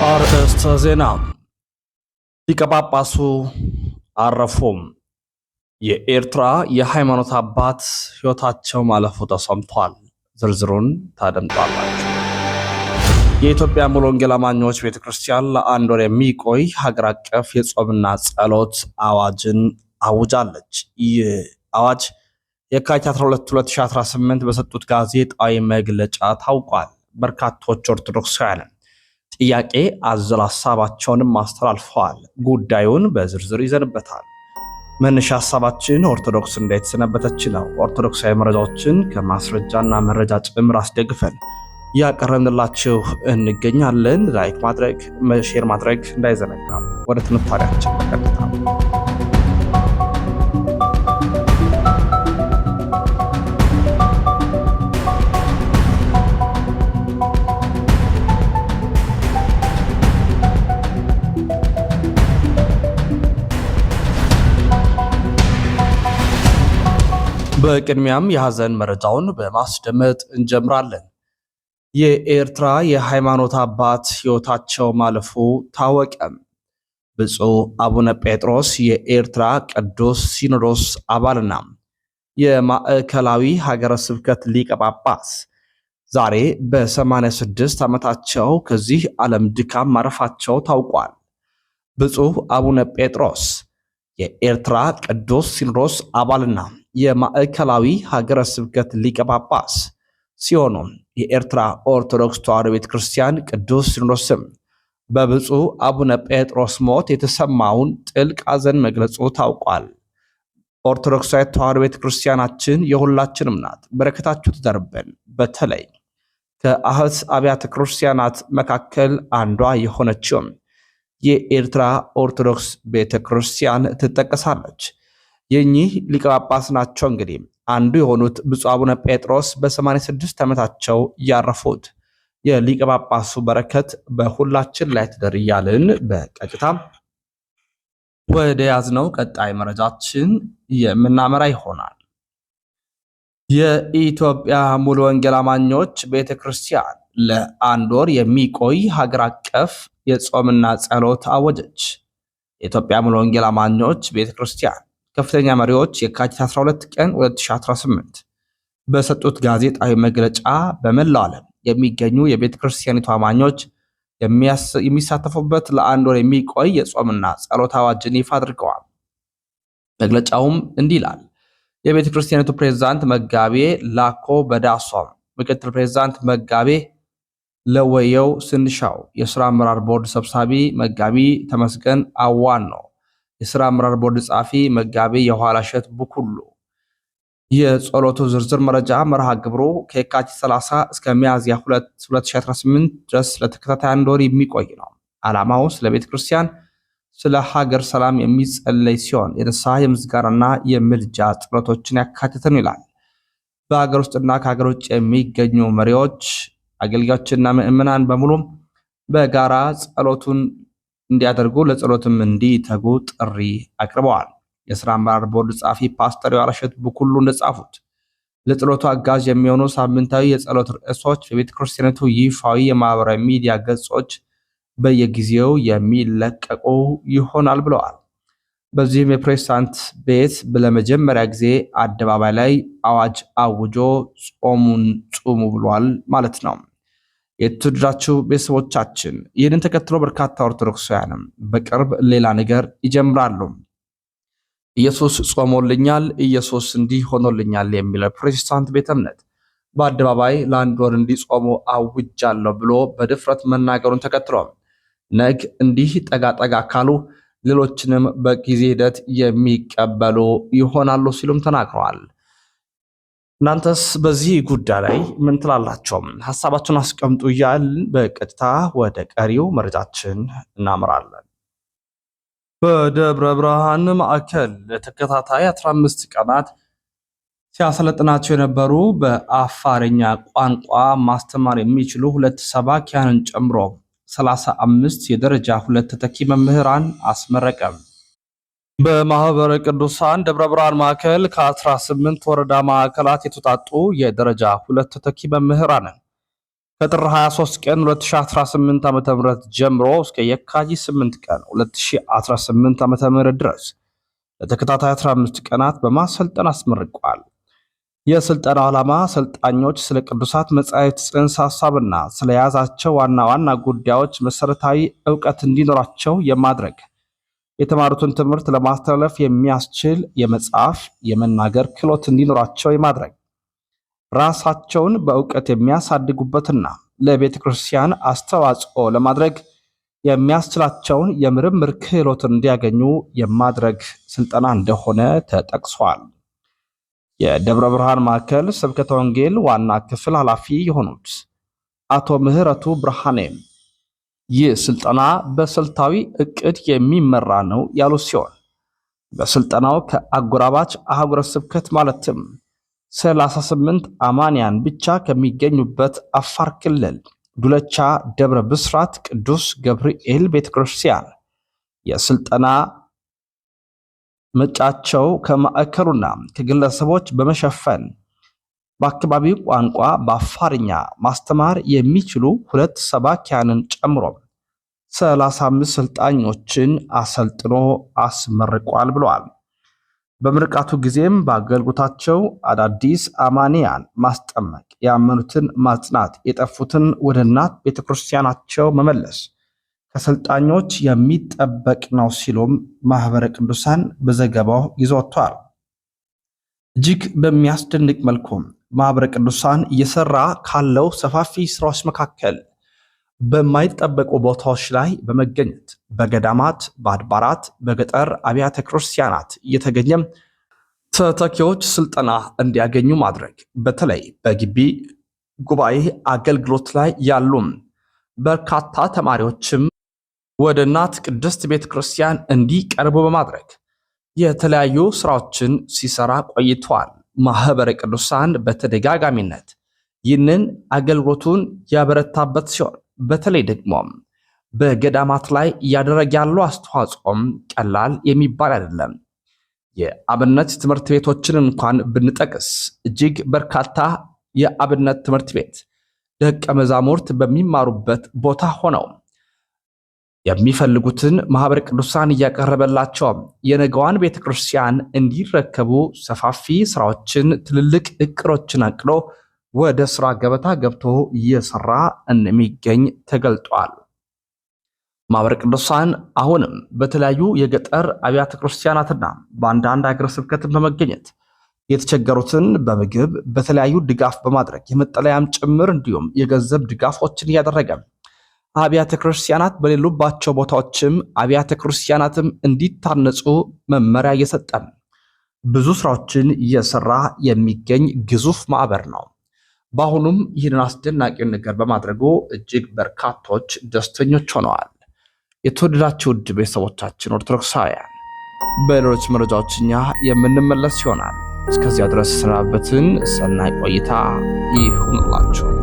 አርእስተ ዜና። ሊቀ ጳጳሱ አረፉም። የኤርትራ የሃይማኖት አባት ሕይወታቸው ማለፉ ተሰምቷል። ዝርዝሩን ታደምጣላችሁ። የኢትዮጵያ ሙሉ ወንጌል አማኞች ቤተክርስቲያን ለአንድ ወር የሚቆይ ሀገር አቀፍ የጾምና ጸሎት አዋጅን አውጃለች። ይህ አዋጅ የካቲት 12 2018 በሰጡት ጋዜጣዊ መግለጫ ታውቋል። በርካቶች ኦርቶዶክሳውያን ጥያቄ አዘል ሐሳባቸውንም አስተላልፈዋል። ጉዳዩን በዝርዝር ይዘንበታል። መነሻ ሐሳባችን ኦርቶዶክስ እንዴት ሰነበተች ነው። ኦርቶዶክሳዊ መረጃዎችን ከማስረጃና መረጃ ጭምር አስደግፈን ያቀረብንላችሁ እንገኛለን። ላይክ ማድረግ፣ ሼር ማድረግ እንዳይዘነጋ። ወደ ትንታኔያችን በቀጥታ በቅድሚያም የሐዘን መረጃውን በማስደመጥ እንጀምራለን። የኤርትራ የሃይማኖት አባት ሕይወታቸው ማለፉ ታወቀ። ብፁዕ አቡነ ጴጥሮስ የኤርትራ ቅዱስ ሲኖዶስ አባልና የማዕከላዊ ሀገረ ስብከት ሊቀ ጳጳስ ዛሬ በ86 ዓመታቸው ከዚህ ዓለም ድካም ማረፋቸው ታውቋል። ብፁዕ አቡነ ጴጥሮስ የኤርትራ ቅዱስ ሲኖዶስ አባልና የማዕከላዊ ሀገረ ስብከት ሊቀ ጳጳስ ሲሆኑ የኤርትራ ኦርቶዶክስ ተዋሕዶ ቤተክርስቲያን ቅዱስ ሲኖዶስም በብፁዕ አቡነ ጴጥሮስ ሞት የተሰማውን ጥልቅ ሐዘን መግለጹ ታውቋል። ኦርቶዶክሳዊ ተዋሕዶ ቤተክርስቲያናችን የሁላችንም ናት፣ በረከታችሁ ትደርብን። በተለይ ከአህት አብያተ ክርስቲያናት መካከል አንዷ የሆነችው የኤርትራ ኦርቶዶክስ ቤተክርስቲያን ትጠቀሳለች። የኚህ ሊቀ ጳጳስ ናቸው እንግዲህ አንዱ የሆኑት ብፁዕ አቡነ ጴጥሮስ በ86 ዓመታቸው ያረፉት። የሊቀ ጳጳሱ በረከት በሁላችን ላይ ትደር እያልን በቀጥታ ወደ ያዝነው ቀጣይ መረጃችን የምናመራ ይሆናል። የኢትዮጵያ ሙሉ ወንጌል አማኞች ቤተክርስቲያን ለአንድ ወር የሚቆይ ሀገር አቀፍ የጾምና ጸሎት አወጀች። የኢትዮጵያ ሙሉ ወንጌል አማኞች ቤተክርስቲያን ከፍተኛ መሪዎች የካቲት 12 ቀን 2018 በሰጡት ጋዜጣዊ መግለጫ በመላው ዓለም የሚገኙ የቤተ ክርስቲያኒቱ አማኞች የሚሳተፉበት ለአንድ ወር የሚቆይ የጾምና ጸሎት አዋጅን ይፋ አድርገዋል። መግለጫውም እንዲህ ይላል። የቤተ ክርስቲያኒቱ ፕሬዝዳንት መጋቤ ላኮ በዳሶም፣ ምክትል ፕሬዝዳንት መጋቤ ለወየው ስንሻው፣ የሥራ አመራር ቦርድ ሰብሳቢ መጋቢ ተመስገን አዋን ነው፣ የሥራ አመራር ቦርድ ጻፊ መጋቢ የኋላሸት ቡኩሉ። የጸሎቱ ዝርዝር መረጃ መርሃ ግብሩ ከየካቲት 30 እስከ ሚያዝያ 2 2018 ድረስ ለተከታታይ አንድ ወር የሚቆይ ነው። ዓላማው ስለ ቤተ ክርስቲያን፣ ስለ ሀገር ሰላም የሚጸለይ ሲሆን የንስሐ የምስጋናና የምልጃ ጸሎቶችን ያካትተ ነው ይላል። በሀገር ውስጥና ከሀገር ውጭ የሚገኙ መሪዎች፣ አገልጋዮችና ምዕመናን በሙሉም በጋራ ጸሎቱን እንዲያደርጉ ለጸሎትም እንዲተጉ ጥሪ አቅርበዋል። የሥራ አመራር ቦርድ ጸሐፊ ፓስተር የኋላሸት ቡኩሉ እንደጻፉት ለጸሎቱ አጋዥ የሚሆኑ ሳምንታዊ የጸሎት ርዕሶች በቤተ ክርስቲያኒቱ ይፋዊ የማህበራዊ ሚዲያ ገጾች በየጊዜው የሚለቀቁ ይሆናል ብለዋል። በዚህም የፕሬዝዳንት ቤት ለመጀመሪያ ጊዜ አደባባይ ላይ አዋጅ አውጆ ጾሙን ጹሙ ብሏል ማለት ነው። የተወደዳችሁ ቤተሰቦቻችን ይህንን ተከትሎ በርካታ ኦርቶዶክሳውያንም በቅርብ ሌላ ነገር ይጀምራሉ። ኢየሱስ ጾሞልኛል፣ ኢየሱስ እንዲህ ሆኖልኛል የሚለው ፕሮቴስታንት ቤተ እምነት በአደባባይ ለአንድ ወር እንዲጾሙ አውጃለሁ ብሎ በድፍረት መናገሩን ተከትሎ ነግ እንዲህ ጠጋ ካሉ ሌሎችንም በጊዜ ሂደት የሚቀበሉ ይሆናሉ ሲሉም ተናግረዋል። እናንተስ በዚህ ጉዳይ ላይ ምን ትላላችሁ? ሐሳባችሁን አስቀምጡ እያልን በቀጥታ ወደ ቀሪው መረጃችን እናምራለን። በደብረ ብርሃን ማዕከል ለተከታታይ 15 ቀናት ሲያሰለጥናቸው የነበሩ በአፋርኛ ቋንቋ ማስተማር የሚችሉ 2 ሰባኪያንን ጨምሮ 35 የደረጃ 2 ተተኪ መምህራን አስመረቀ። በማህበረ ቅዱሳን ደብረ ብርሃን ማዕከል ከ18 ወረዳ ማዕከላት የተውጣጡ የደረጃ 2 ተተኪ መምህራንን ከጥር 23 ቀን 2018 ዓ.ም ጀምሮ እስከ የካቲት 8 ቀን 2018 ዓ.ም ድረስ ለተከታታይ 15 ቀናት በማሰልጠን አስመርቋል። የስልጠናው ዓላማ ሰልጣኞች ስለ ቅዱሳት መጻሕፍት ጽንሰ ሐሳብና ስለያዛቸው ዋና ዋና ጉዳዮች መሰረታዊ ዕውቀት እንዲኖራቸው የማድረግ፣ የተማሩትን ትምህርት ለማስተላለፍ የሚያስችል የመጻፍ የመናገር ክህሎት እንዲኖራቸው የማድረግ፣ ራሳቸውን በእውቀት የሚያሳድጉበትና ለቤተ ክርስቲያን አስተዋጽኦ ለማድረግ የሚያስችላቸውን የምርምር ክህሎት እንዲያገኙ የማድረግ ስልጠና እንደሆነ ተጠቅሷል። የደብረ ብርሃን ማዕከል ስብከተ ወንጌል ዋና ክፍል ኃላፊ የሆኑት አቶ ምህረቱ ብርሃኔ ይህ ስልጠና በስልታዊ እቅድ የሚመራ ነው ያሉ ሲሆን በስልጠናው ከአጎራባች አህጉረ ስብከት ማለትም 38 አማንያን ብቻ ከሚገኙበት አፋር ክልል ዱለቻ ደብረ ብስራት ቅዱስ ገብርኤል ቤተክርስቲያን የስልጠና መጫቸው ከማዕከሉና ከግለሰቦች በመሸፈን በአካባቢው ቋንቋ በአፋርኛ ማስተማር የሚችሉ 2 ሰባኪያንን ጨምሮ 35 ሰልጣኞችን አሰልጥኖ አስመርቋል ብለዋል። በምርቃቱ ጊዜም በአገልግሎታቸው አዳዲስ አማንያን ማስጠመቅ፣ ያመኑትን ማጽናት፣ የጠፉትን ወደ እናት ቤተክርስቲያናቸው መመለስ ከሰልጣኞች የሚጠበቅ ነው ሲሉም ማህበረ ቅዱሳን በዘገባው ይዘውታል። እጅግ በሚያስደንቅ መልኩ ማህበረ ቅዱሳን እየሰራ ካለው ሰፋፊ ስራዎች መካከል በማይጠበቁ ቦታዎች ላይ በመገኘት በገዳማት፣ በአድባራት፣ በገጠር አብያተ ክርስቲያናት እየተገኘ ተተኪዎች ስልጠና እንዲያገኙ ማድረግ፣ በተለይ በግቢ ጉባኤ አገልግሎት ላይ ያሉ በርካታ ተማሪዎችም ወደ እናት ቅድስት ቤተ ክርስቲያን እንዲቀርቡ በማድረግ የተለያዩ ስራዎችን ሲሰራ ቆይቷል። ማህበረ ቅዱሳን በተደጋጋሚነት ይህንን አገልግሎቱን ያበረታበት ሲሆን በተለይ ደግሞ በገዳማት ላይ እያደረገ ያለው አስተዋጽኦም ቀላል የሚባል አይደለም። የአብነት ትምህርት ቤቶችን እንኳን ብንጠቅስ እጅግ በርካታ የአብነት ትምህርት ቤት ደቀ መዛሙርት በሚማሩበት ቦታ ሆነው የሚፈልጉትን ማህበረ ቅዱሳን እያቀረበላቸው የነገዋን ቤተክርስቲያን እንዲረከቡ ሰፋፊ ስራዎችን፣ ትልልቅ እቅዶችን አቅዶ ወደ ስራ ገበታ ገብቶ እየሰራ እንደሚገኝ ተገልጧል። ማህበረ ቅዱሳን አሁንም በተለያዩ የገጠር አብያተ ክርስቲያናትና በአንዳንድ ሀገረ ስብከትን በመገኘት የተቸገሩትን በምግብ በተለያዩ ድጋፍ በማድረግ የመጠለያም ጭምር እንዲሁም የገንዘብ ድጋፎችን እያደረገ አብያተ ክርስቲያናት በሌሉባቸው ቦታዎችም አብያተ ክርስቲያናትም እንዲታነጹ መመሪያ እየሰጠ ብዙ ስራዎችን እየሰራ የሚገኝ ግዙፍ ማህበር ነው። በአሁኑም ይህንን አስደናቂውን ነገር በማድረጉ እጅግ በርካቶች ደስተኞች ሆነዋል። የተወደዳችሁ ውድ ቤተሰቦቻችን ኦርቶዶክሳውያን በሌሎች መረጃዎች እኛ የምንመለስ ይሆናል። እስከዚያ ድረስ ሰናበትን። ሰናይ ቆይታ ይሁንላችሁ።